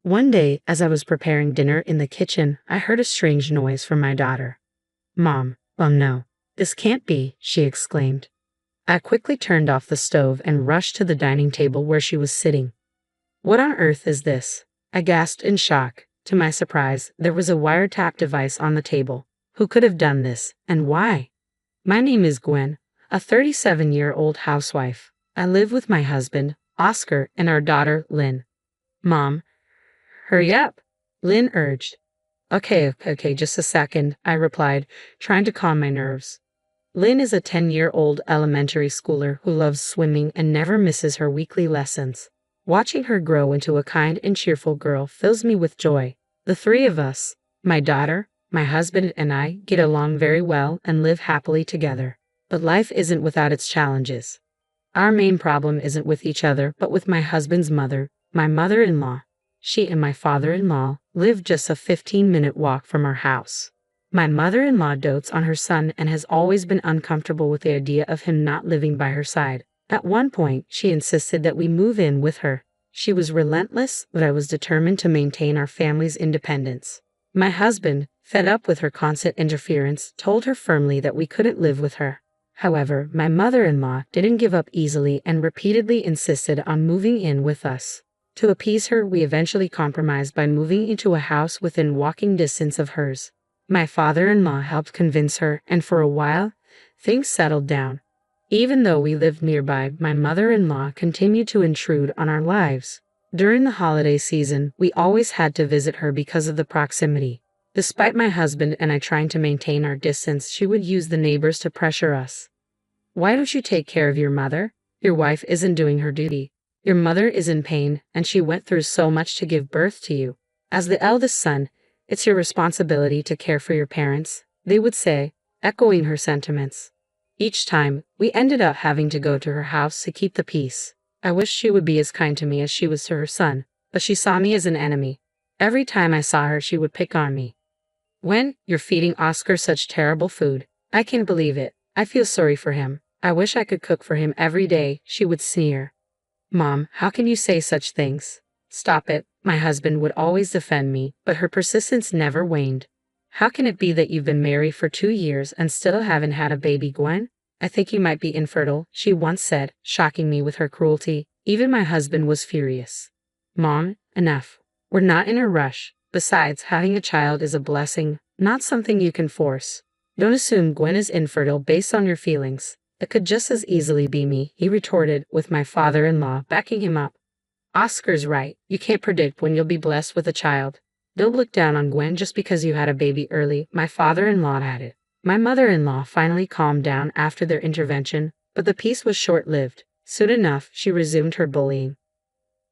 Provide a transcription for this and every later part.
One day, as I was preparing dinner in the kitchen, I heard a strange noise from my daughter. "Mom, oh no, this can't be," she exclaimed. I quickly turned off the stove and rushed to the dining table where she was sitting. "What on earth is this?" I gasped in shock. To my surprise, there was a wiretap device on the table. Who could have done this, and why? "My name is Gwen, a 37-year-old housewife. I live with my husband, Oscar, and our daughter, Lynn." "Mom, hurry up," Lynn urged. Okay, just a second," I replied, trying to calm my nerves. Lynn is a 10-year-old elementary schooler who loves swimming and never misses her weekly lessons. Watching her grow into a kind and cheerful girl fills me with joy. The three of us, my daughter, my husband, and I, get along very well and live happily together. But life isn't without its challenges. Our main problem isn't with each other, but with my husband's mother, my mother-in-law. She and my father-in-law live just a 15-minute walk from our house. My mother-in-law dotes on her son and has always been uncomfortable with the idea of him not living by her side. At one point, she insisted that we move in with her. She was relentless, but I was determined to maintain our family's independence. My husband, fed up with her constant interference, told her firmly that we couldn't live with her. However, my mother-in-law didn't give up easily and repeatedly insisted on moving in with us. To appease her, we eventually compromised by moving into a house within walking distance of hers. My father-in-law helped convince her, and for a while, things settled down. Even though we lived nearby, my mother-in-law continued to intrude on our lives. During the holiday season, we always had to visit her because of the proximity. Despite my husband and I trying to maintain our distance, she would use the neighbors to pressure us. "Why don't you take care of your mother? Your wife isn't doing her duty. Your mother is in pain, and she went through so much to give birth to you. As the eldest son, it's your responsibility to care for your parents," they would say, echoing her sentiments. Each time, we ended up having to go to her house to keep the peace. I wished she would be as kind to me as she was to her son, but she saw me as an enemy. Every time I saw her, she would pick on me. "When you're feeding Oscar such terrible food, I can't believe it. I feel sorry for him. I wish I could cook for him every day," she would sneer. "Mom, how can you say such things?" "Stop it." My husband would always defend me, but her persistence never waned. "How can it be that you've been married for 2 years and still haven't had a baby, Gwen? I think you might be infertile," she once said, shocking me with her cruelty. Even my husband was furious. "Mom, enough. We're not in a rush. Besides, having a child is a blessing, not something you can force. Don't assume Gwen is infertile based on your feelings. It could just as easily be me," he retorted, with my father-in-law backing him up. "Oscar's right. You can't predict when you'll be blessed with a child. Don't look down on Gwen just because you had a baby early," my father-in-law added. My mother-in-law finally calmed down after their intervention, but the peace was short-lived. Soon enough, she resumed her bullying.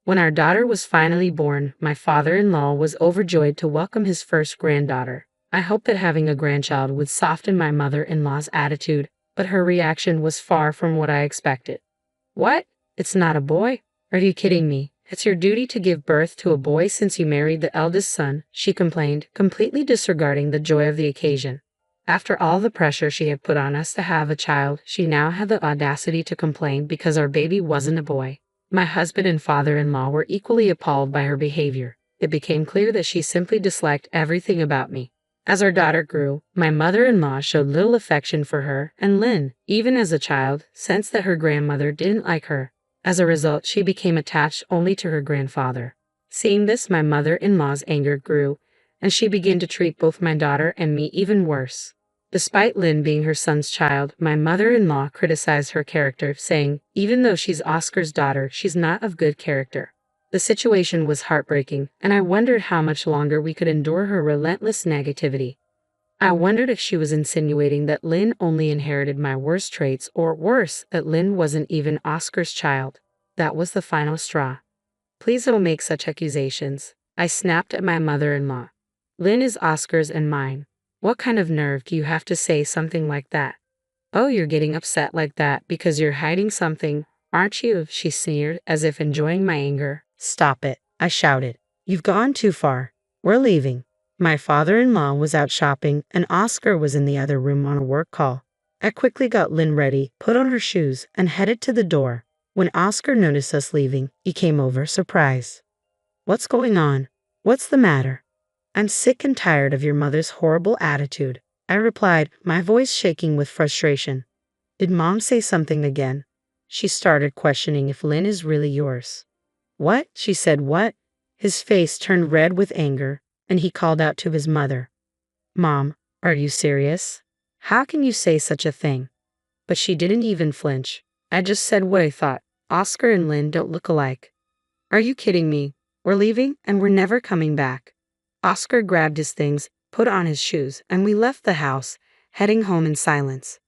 When our daughter was finally born, my father-in-law was overjoyed to welcome his first granddaughter. I hoped that having a grandchild would soften my mother-in-law's attitude, but her reaction was far from what I expected. "What? It's not a boy? Are you kidding me? It's your duty to give birth to a boy since you married the eldest son," she complained, completely disregarding the joy of the occasion. After all the pressure she had put on us to have a child, she now had the audacity to complain because our baby wasn't a boy. My husband and father-in-law were equally appalled by her behavior. It became clear that she simply disliked everything about me. As our daughter grew, my mother-in-law showed little affection for her, and Lynn, even as a child, sensed that her grandmother didn't like her. As a result, she became attached only to her grandfather. Seeing this, my mother-in-law's anger grew, and she began to treat both my daughter and me even worse. Despite Lynn being her son's child, my mother-in-law criticized her character, saying, "Even though she's Oscar's daughter, she's not of good character." The situation was heartbreaking, and I wondered how much longer we could endure her relentless negativity. I wondered if she was insinuating that Lynn only inherited my worst traits, or worse, that Lynn wasn't even Oscar's child. That was the final straw. "Please don't make such accusations," I snapped at my mother-in-law. "Lynn is Oscar's and mine. What kind of nerve do you have to say something like that?" "Oh, you're getting upset like that because you're hiding something, aren't you?" she sneered, as if enjoying my anger. "Stop it," I shouted. "You've gone too far. We're leaving." My father-in-law was out shopping, and Oscar was in the other room on a work call. I quickly got Lynn ready, put on her shoes, and headed to the door. When Oscar noticed us leaving, he came over, surprised. "What's going on? What's the matter? I'm sick and tired of your mother's horrible attitude, I replied, my voice shaking with frustration. Did Mom say something again? She started questioning if Lynn is really yours. What? She said what? His face turned red with anger, and he called out to his mother. Mom, are you serious? How can you say such a thing? But she didn't even flinch. I just said what I thought. Oscar and Lynn don't look alike. Are you kidding me? We're leaving, and we're never coming back. Oscar grabbed his things, put on his shoes, and we left the house, heading home in silence.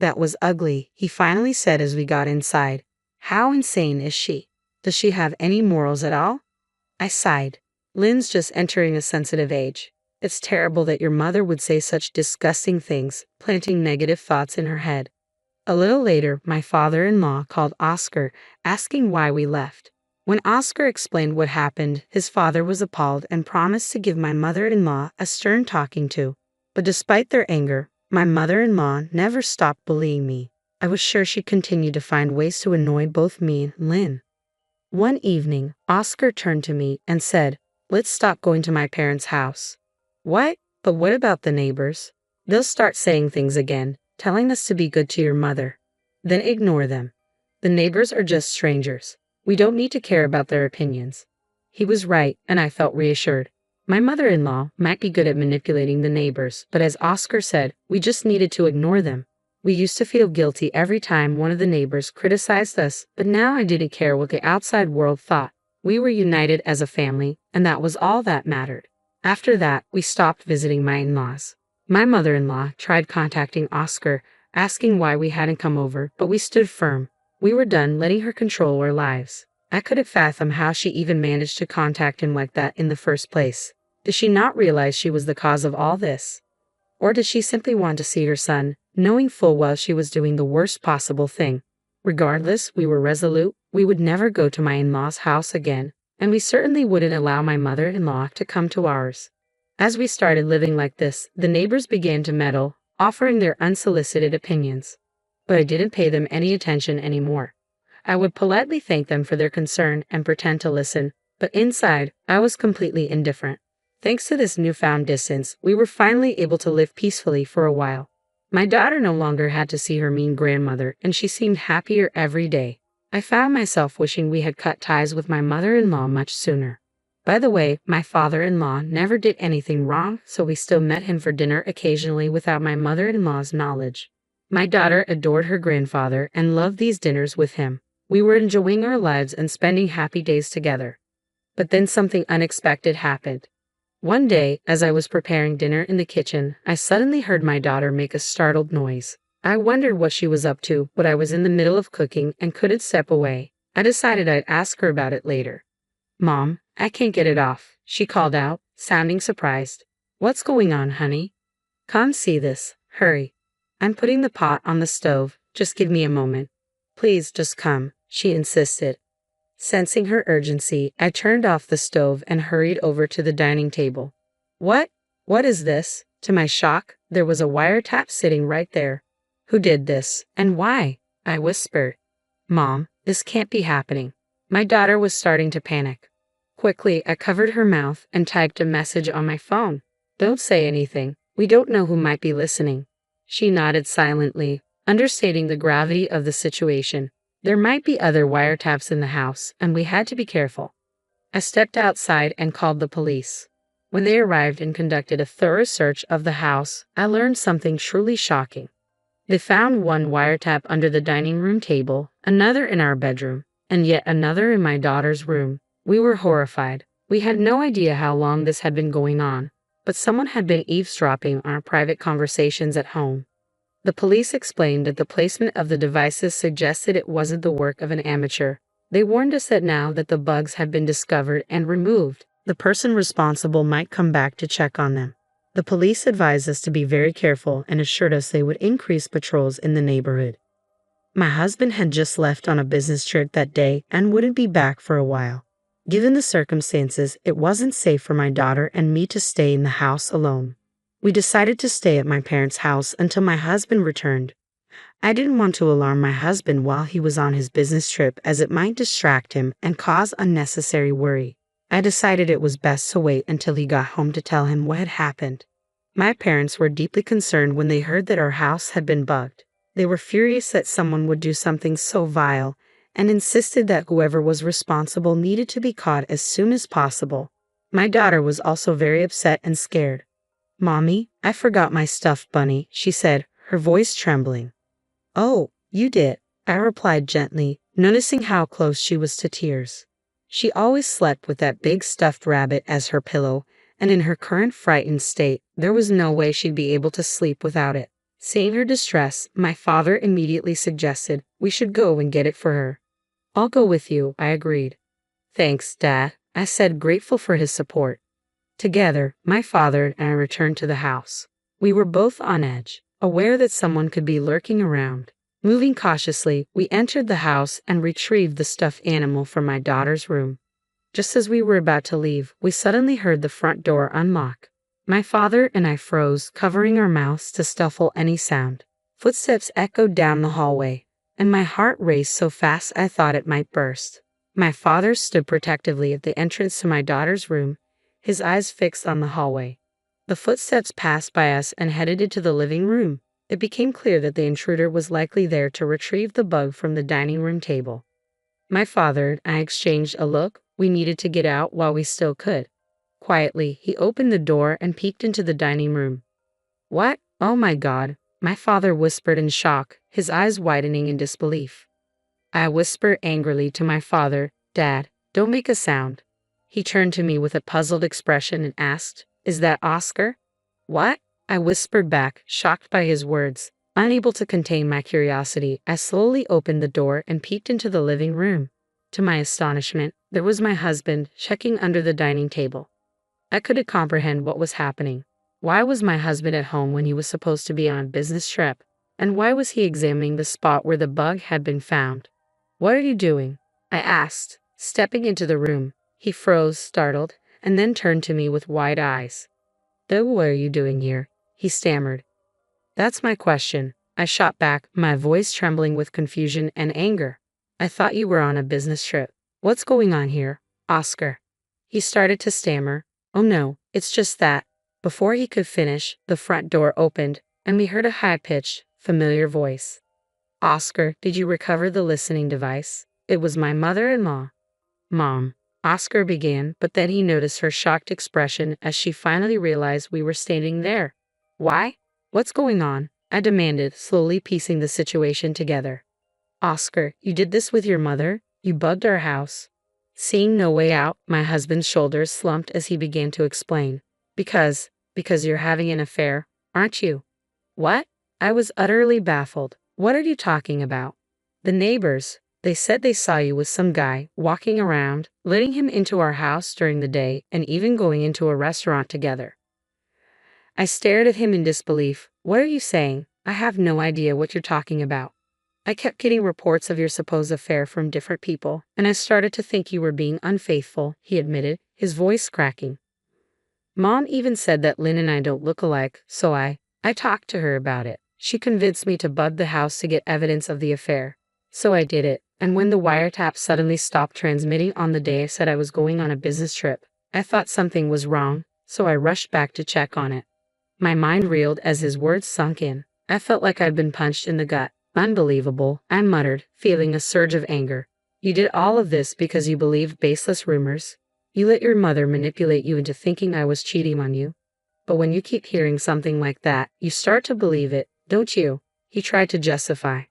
That was ugly, he finally said as we got inside. How insane is she? Does she have any morals at all? I sighed. Lynn's just entering a sensitive age. It's terrible that your mother would say such disgusting things, planting negative thoughts in her head. A little later, my father-in-law called Oscar, asking why we left. When Oscar explained what happened, his father was appalled and promised to give my mother-in-law a stern talking to. But despite their anger, my mother-in-law never stopped bullying me. I was sure she'd continue to find ways to annoy both me and Lynn. One evening, Oscar turned to me and said, "Let's stop going to my parents' house." What? But what about the neighbors? They'll start saying things again, telling us to be good to your mother. Then ignore them. The neighbors are just strangers. We don't need to care about their opinions. He was right, and I felt reassured. My mother-in-law might be good at manipulating the neighbors, but as Oscar said, we just needed to ignore them. We used to feel guilty every time one of the neighbors criticized us, but now I didn't care what the outside world thought. We were united as a family, and that was all that mattered. After that, we stopped visiting my in-laws. My mother-in-law tried contacting Oscar, asking why we hadn't come over, but we stood firm. We were done letting her control our lives. I couldn't fathom how she even managed to contact him like that in the first place. Did she not realize she was the cause of all this? Or did she simply want to see her son, knowing full well she was doing the worst possible thing? Regardless, we were resolute. We would never go to my in-laws' house again, and we certainly wouldn't allow my mother-in-law to come to ours. As we started living like this, the neighbors began to meddle, offering their unsolicited opinions. But I didn't pay them any attention anymore. I would politely thank them for their concern and pretend to listen, but inside, I was completely indifferent. Thanks to this newfound distance, we were finally able to live peacefully for a while. My daughter no longer had to see her mean grandmother, and she seemed happier every day. I found myself wishing we had cut ties with my mother-in-law much sooner. By the way, my father-in-law never did anything wrong, so we still met him for dinner occasionally without my mother-in-law's knowledge. My daughter adored her grandfather and loved these dinners with him. We were enjoying our lives and spending happy days together. But then something unexpected happened. One day, as I was preparing dinner in the kitchen, I suddenly heard my daughter make a startled noise. I wondered what she was up to, but I was in the middle of cooking and couldn't step away. I decided I'd ask her about it later. "Mom, I can't get it off," she called out, sounding surprised. "What's going on, honey?" "Come see this. Hurry. I'm putting the pot on the stove. Just give me a moment." "Please, just come," she insisted. Sensing her urgency, I turned off the stove and hurried over to the dining table. What? What is this?" To my shock, there was a wiretap sitting right there. "Who did this, and why?" I whispered. "Mom, this can't be happening." My daughter was starting to panic. Quickly, I covered her mouth and typed a message on my phone. "Don't say anything. We don't know who might be listening." She nodded silently, understating the gravity of the situation. There might be other wiretaps in the house, and we had to be careful. I stepped outside and called the police. When they arrived and conducted a thorough search of the house, I learned something truly shocking. They found one wiretap under the dining room table, another in our bedroom, and yet another in my daughter's room. We were horrified. We had no idea how long this had been going on, but someone had been eavesdropping on our private conversations at home. The police explained that the placement of the devices suggested it wasn't the work of an amateur. They warned us that now that the bugs had been discovered and removed, the person responsible might come back to check on them. The police advised us to be very careful and assured us they would increase patrols in the neighborhood. My husband had just left on a business trip that day and wouldn't be back for a while. Given the circumstances, it wasn't safe for my daughter and me to stay in the house alone. We decided to stay at my parents' house until my husband returned. I didn't want to alarm my husband while he was on his business trip, as it might distract him and cause unnecessary worry. I decided it was best to wait until he got home to tell him what had happened. My parents were deeply concerned when they heard that our house had been bugged. They were furious that someone would do something so vile and insisted that whoever was responsible needed to be caught as soon as possible. My daughter was also very upset and scared. "Mommy, I forgot my stuffed bunny," she said, her voice trembling. "Oh, you did," I replied gently, noticing how close she was to tears. She always slept with that big stuffed rabbit as her pillow, and in her current frightened state, there was no way she'd be able to sleep without it. Seeing her distress, my father immediately suggested we should go and get it for her. "I'll go with you," I agreed. "Thanks, Dad," I said, grateful for his support. Together, my father and I returned to the house. We were both on edge, aware that someone could be lurking around. Moving cautiously, we entered the house and retrieved the stuffed animal from my daughter's room. Just as we were about to leave, we suddenly heard the front door unlock. My father and I froze, covering our mouths to stifle any sound. Footsteps echoed down the hallway, and my heart raced so fast I thought it might burst. My father stood protectively at the entrance to my daughter's room, his eyes fixed on the hallway. The footsteps passed by us and headed into the living room. It became clear that the intruder was likely there to retrieve the bug from the dining room table. My father and I exchanged a look. We needed to get out while we still could. Quietly, he opened the door and peeked into the dining room. "What? Oh my God," my father whispered in shock, his eyes widening in disbelief. I whispered angrily to my father, "Dad, don't make a sound." He turned to me with a puzzled expression and asked, "Is that Oscar?" "What?" I whispered back, shocked by his words. Unable to contain my curiosity, I slowly opened the door and peeked into the living room. To my astonishment, there was my husband checking under the dining table. I couldn't comprehend what was happening. Why was my husband at home when he was supposed to be on a business trip? And why was he examining the spot where the bug had been found? "What are you doing?" I asked, stepping into the room. He froze, startled, and then turned to me with wide eyes. "What are you doing here?" he stammered. "That's my question," I shot back, my voice trembling with confusion and anger. "I thought you were on a business trip. What's going on here, Oscar?" He started to stammer. "Oh no, it's just that." Before he could finish, the front door opened, and we heard a high-pitched, familiar voice. "Oscar, did you recover the listening device?" It was my mother-in-law. "Mom," Oscar began, but then he noticed her shocked expression as she finally realized we were standing there. "Why? What's going on?" I demanded, slowly piecing the situation together. "Oscar, you did this with your mother? You bugged our house?" Seeing no way out, my husband's shoulders slumped as he began to explain. Because you're having an affair, aren't you?" "What?" I was utterly baffled. "What are you talking about?" "The neighbors. They said they saw you with some guy walking around, letting him into our house during the day, and even going into a restaurant together." I stared at him in disbelief. "What are you saying? I have no idea what you're talking about." "I kept getting reports of your supposed affair from different people, and I started to think you were being unfaithful," he admitted, his voice cracking. "Mom even said that Lynn and I don't look alike, so I talked to her about it. She convinced me to bug the house to get evidence of the affair. So I did it, and when the wiretap suddenly stopped transmitting on the day I said I was going on a business trip, I thought something was wrong, so I rushed back to check on it." My mind reeled as his words sunk in. I felt like I'd been punched in the gut. "Unbelievable," I muttered, feeling a surge of anger. "You did all of this because you believed baseless rumors? You let your mother manipulate you into thinking I was cheating on you? But when you keep hearing something like that, you start to believe it, don't you?" He tried to justify.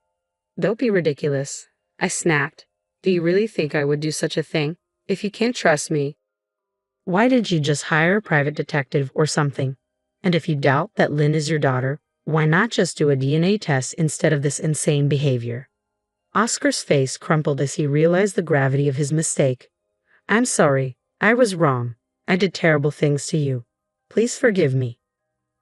"Don't be ridiculous," I snapped. "Do you really think I would do such a thing? If you can't trust me, why did you just hire a private detective or something? And if you doubt that Lynn is your daughter, why not just do a DNA test instead of this insane behavior?" Oscar's face crumpled as he realized the gravity of his mistake. "I'm sorry. I was wrong. I did terrible things to you. Please forgive me."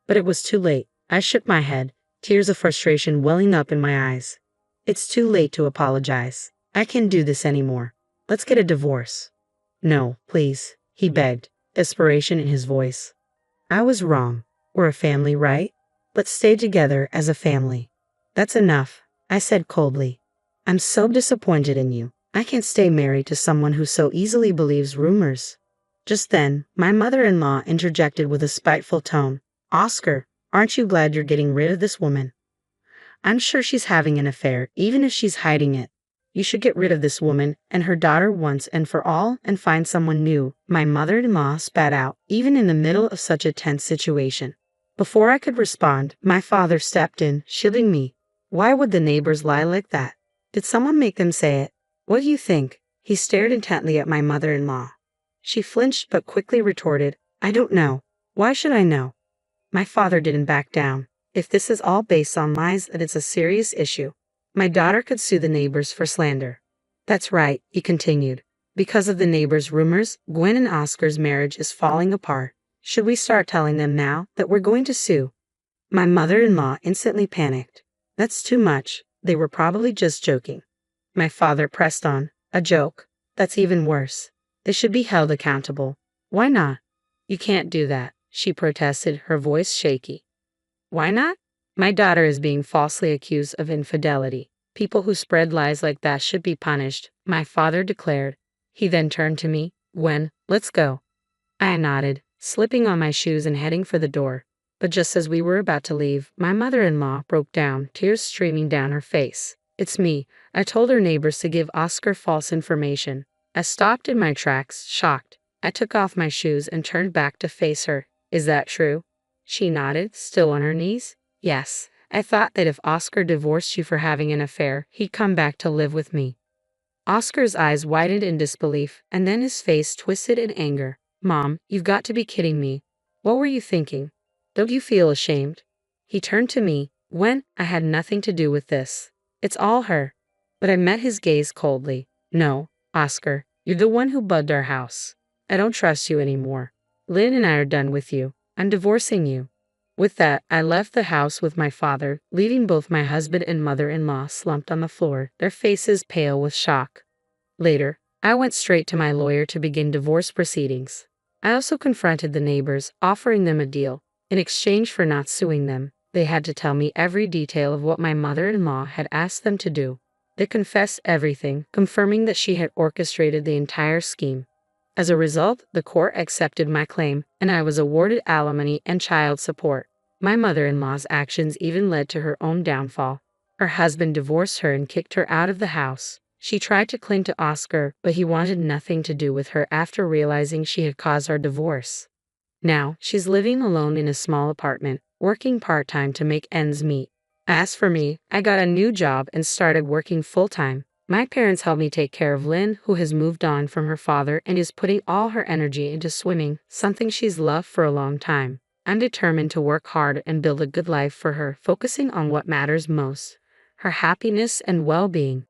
But it was too late. I shook my head, tears of frustration welling up in my eyes. "It's too late to apologize. I can't do this anymore. Let's get a divorce." "No, please," he begged, desperation in his voice. "I was wrong. We're a family, right? Let's stay together as a family." "That's enough," I said coldly. "I'm so disappointed in you. I can't stay married to someone who so easily believes rumors." Just then, my mother-in-law interjected with a spiteful tone. Oscar, aren't you glad you're getting rid of this woman? I'm sure she's having an affair, even if she's hiding it. You should get rid of this woman and her daughter once and for all and find someone new, my mother-in-law spat out, even in the middle of such a tense situation. Before I could respond, my father stepped in, shielding me. Why would the neighbors lie like that? Did someone make them say it? What do you think? He stared intently at my mother-in-law. She flinched but quickly retorted, I don't know. Why should I know? My father didn't back down. If this is all based on lies, then it's a serious issue. My daughter could sue the neighbors for slander. That's right, he continued. Because of the neighbors' rumors, Gwen and Oscar's marriage is falling apart. Should we start telling them now that we're going to sue? My mother-in-law instantly panicked. That's too much. They were probably just joking. My father pressed on. A joke? That's even worse. They should be held accountable. Why not? You can't do that, she protested, her voice shaky. Why not? My daughter is being falsely accused of infidelity. People who spread lies like that should be punished, my father declared. He then turned to me. Gwen, let's go. I nodded, slipping on my shoes and heading for the door. But just as we were about to leave, my mother-in-law broke down, tears streaming down her face. It's me. I told her neighbors to give Oscar false information. I stopped in my tracks, shocked. I took off my shoes and turned back to face her. Is that true? She nodded, still on her knees. Yes, I thought that if Oscar divorced you for having an affair, he'd come back to live with me. Oscar's eyes widened in disbelief, and then his face twisted in anger. Mom, you've got to be kidding me. What were you thinking? Don't you feel ashamed? He turned to me. When I had nothing to do with this. It's all her. But I met his gaze coldly. No, Oscar, you're the one who bugged our house. I don't trust you anymore. Lynn and I are done with you. I'm divorcing you. With that, I left the house with my father, leaving both my husband and mother-in-law slumped on the floor, their faces pale with shock. Later, I went straight to my lawyer to begin divorce proceedings. I also confronted the neighbors, offering them a deal. In exchange for not suing them, they had to tell me every detail of what my mother-in-law had asked them to do. They confessed everything, confirming that she had orchestrated the entire scheme. As a result, the court accepted my claim, and I was awarded alimony and child support. My mother-in-law's actions even led to her own downfall. Her husband divorced her and kicked her out of the house. She tried to cling to Oscar, but he wanted nothing to do with her after realizing she had caused our divorce. Now, she's living alone in a small apartment, working part-time to make ends meet. As for me, I got a new job and started working full-time. My parents helped me take care of Lynn, who has moved on from her father and is putting all her energy into swimming, something she's loved for a long time. I'm determined to work hard and build a good life for her, focusing on what matters most, her happiness and well-being.